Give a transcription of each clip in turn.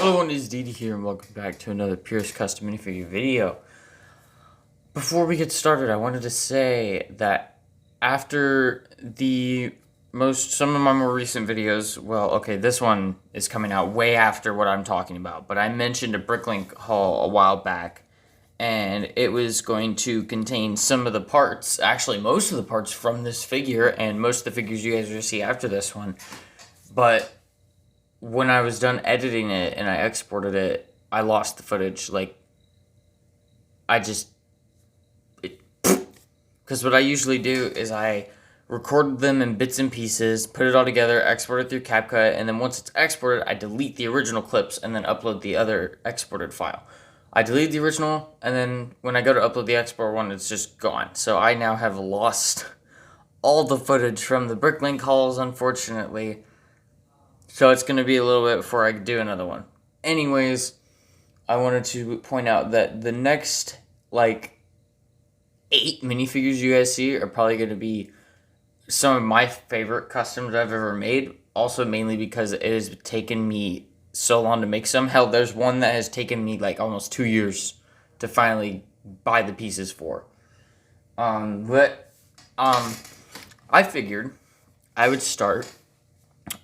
Hello everyone, it's Didi here and welcome back to another Pierce Custom Minifigure video. Before we get started, I wanted to say that after some of my more recent videos, well, okay, this one is coming out way after what I'm talking about, but I mentioned a Bricklink haul a while back, and it was going to contain some of the parts, actually most of the parts from this figure, and most of the figures you guys will see after this one, but when I was done editing it and I exported it, I lost the footage. Because what I usually do is I record them in bits and pieces, put it all together, export it through CapCut, and then once it's exported, I delete the original clips and then upload the other exported file. I delete the original, and then when I go to upload the export one, it's just gone. So I now have lost all the footage from the Bricklink hauls, unfortunately. So it's going to be a little bit before I do another one. Anyways, I wanted to point out that the next, 8 minifigures you guys see are probably going to be some of my favorite customs I've ever made. Also, mainly because it has taken me so long to make some. Hell, there's one that has taken me, almost 2 years to finally buy the pieces for. I figured I would start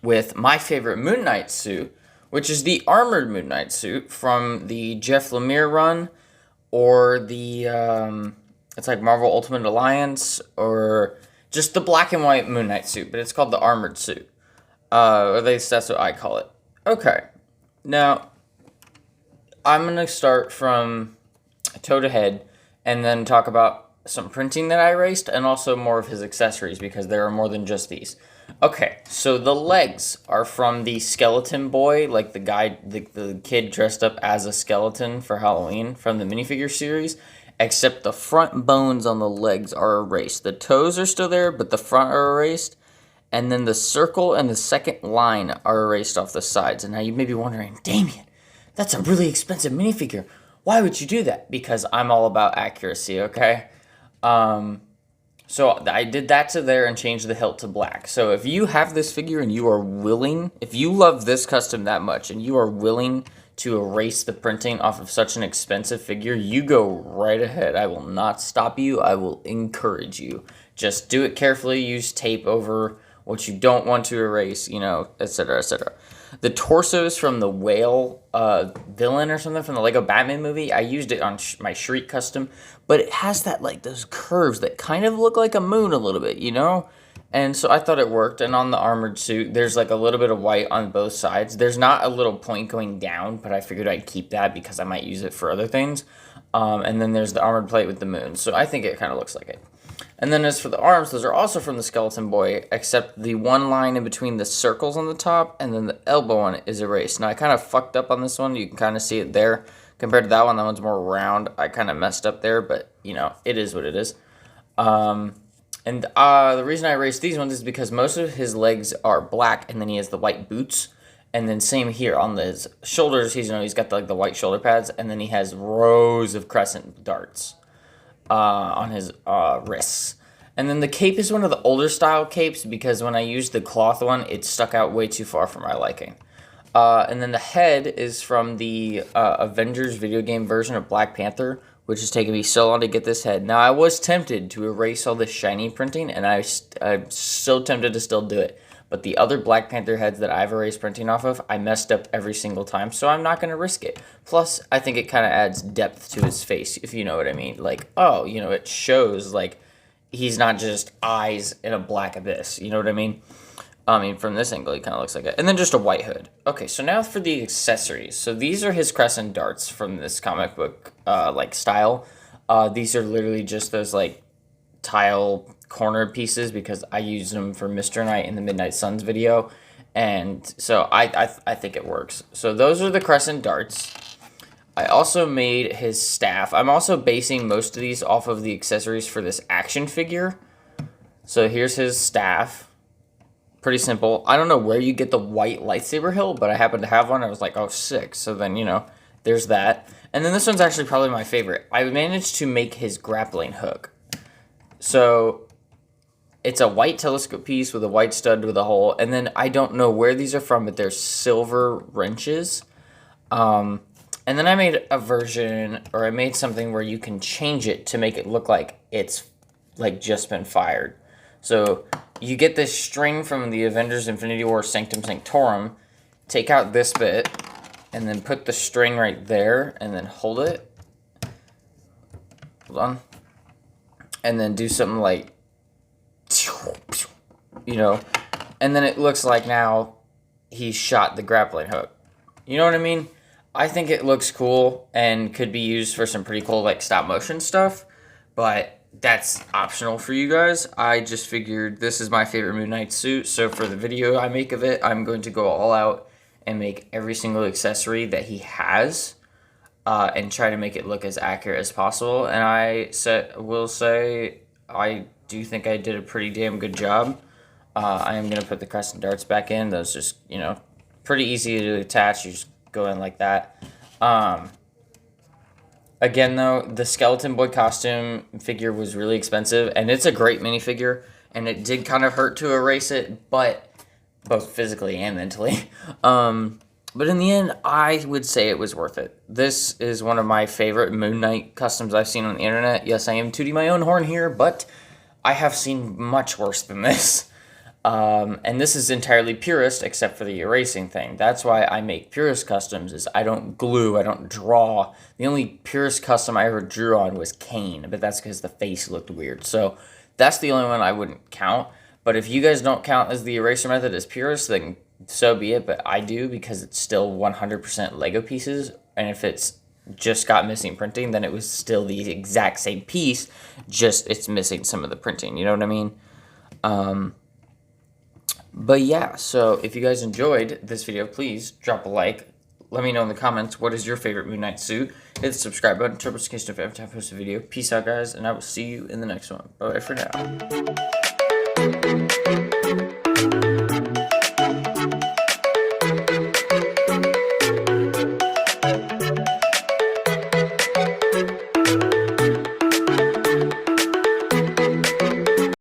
with my favorite Moon Knight suit, which is the armored Moon Knight suit from the Jeff Lemire run, or the, it's like Marvel Ultimate Alliance, or just the black and white Moon Knight suit, but it's called the armored suit. Or at least that's what I call it. Okay, now, I'm going to start from toe to head, and then talk about some printing that I erased, and also more of his accessories, because there are more than just these. Okay, so the legs are from the skeleton boy, like the guy, the kid dressed up as a skeleton for Halloween from the minifigure series, except the front bones on the legs are erased. The toes are still there, but the front are erased, and then the circle and the second line are erased off the sides. And now you may be wondering, Damien, that's a really expensive minifigure. Why would you do that? Because I'm all about accuracy, okay? So I did that to there and changed the hilt to black. So if you have this figure and you are willing, if you love this custom that much and you are willing to erase the printing off of such an expensive figure, you go right ahead. I will not stop you. I will encourage you. Just do it carefully. Use tape over what you don't want to erase, etc., etc. The torsos from the whale villain or something from the Lego Batman movie, I used it on my Shriek custom, but it has that, those curves that kind of look like a moon a little bit, And so I thought it worked, and on the armored suit, there's a little bit of white on both sides. There's not a little point going down, but I figured I'd keep that because I might use it for other things. And then there's the armored plate with the moon, so I think it kind of looks like it. And then as for the arms, those are also from the skeleton boy, except the one line in between the circles on the top and then the elbow on it is erased. Now I kind of fucked up on this one. You can kind of see it there. Compared to that one, that one's more round. I kind of messed up there, but, it is what it is. The reason I erased these ones is because most of his legs are black, and then he has the white boots. And then same here on his shoulders, he's got the white shoulder pads, and then he has rows of crescent darts on his wrists. And then the cape is one of the older style capes, because when I used the cloth one, it stuck out way too far for my liking. And then the head is from the Avengers video game version of Black Panther, which has taken me so long to get this head. Now, I was tempted to erase all this shiny printing, and I'm so tempted to still do it. But the other Black Panther heads that I've erased printing off of, I messed up every single time, so I'm not going to risk it. Plus, I think it kind of adds depth to his face, if you know what I mean. It shows, he's not just eyes in a black abyss, you know what I mean? From this angle, he kind of looks like it. And then just a white hood. Okay, so now for the accessories. So these are his crescent darts from this comic book, style. These are literally just those, tile corner pieces, because I used them for Mr. Knight in the Midnight Suns video. And so I think it works. So those are the crescent darts. I also made his staff. I'm also basing most of these off of the accessories for this action figure. So here's his staff. Pretty simple. I don't know where you get the white lightsaber hilt, but I happen to have one. I was like, oh, sick. So then, there's that. And then this one's actually probably my favorite. I managed to make his grappling hook. So it's a white telescope piece with a white stud with a hole. And then I don't know where these are from, but they're silver wrenches. And then I made a version, or I made something where you can change it to make it look like it's like just been fired. So you get this string from the Avengers Infinity War Sanctum Sanctorum, take out this bit, and then put the string right there, and then hold it. Hold on. And then do something like, you know, and then it looks like now he shot the grappling hook. You know what I mean? I think it looks cool and could be used for some pretty cool like stop motion stuff, but that's optional for you guys. I just figured this is my favorite Moon Knight suit, so for the video I make of it, I'm going to go all out and make every single accessory that he has, and try to make it look as accurate as possible. And will say I do think I did a pretty damn good job. I am going to put the crescent darts back in. Those just, you know, pretty easy to attach. You just go in like that. Again, though, the Skeleton Boy costume figure was really expensive, and it's a great minifigure, and it did kind of hurt to erase it, but both physically and mentally. But in the end, I would say it was worth it. This is one of my favorite Moon Knight customs I've seen on the internet. Yes, I am tooting my own horn here, but I have seen much worse than this. And this is entirely purist, except for the erasing thing. That's why I make purist customs, is I don't glue, I don't draw. The only purist custom I ever drew on was Kane, but that's because the face looked weird. So that's the only one I wouldn't count. But if you guys don't count as the eraser method as purist, then so be it. But I do, because it's still 100% Lego pieces. And if it's just got missing printing, then it was still the exact same piece, just it's missing some of the printing. You know what I mean? But yeah, so if you guys enjoyed this video, please drop a like. Let me know in the comments, what is your favorite Moon Knight suit? Hit the subscribe button, turn notifications every time I post a video. Peace out, guys, and I will see you in the next one. Bye for now.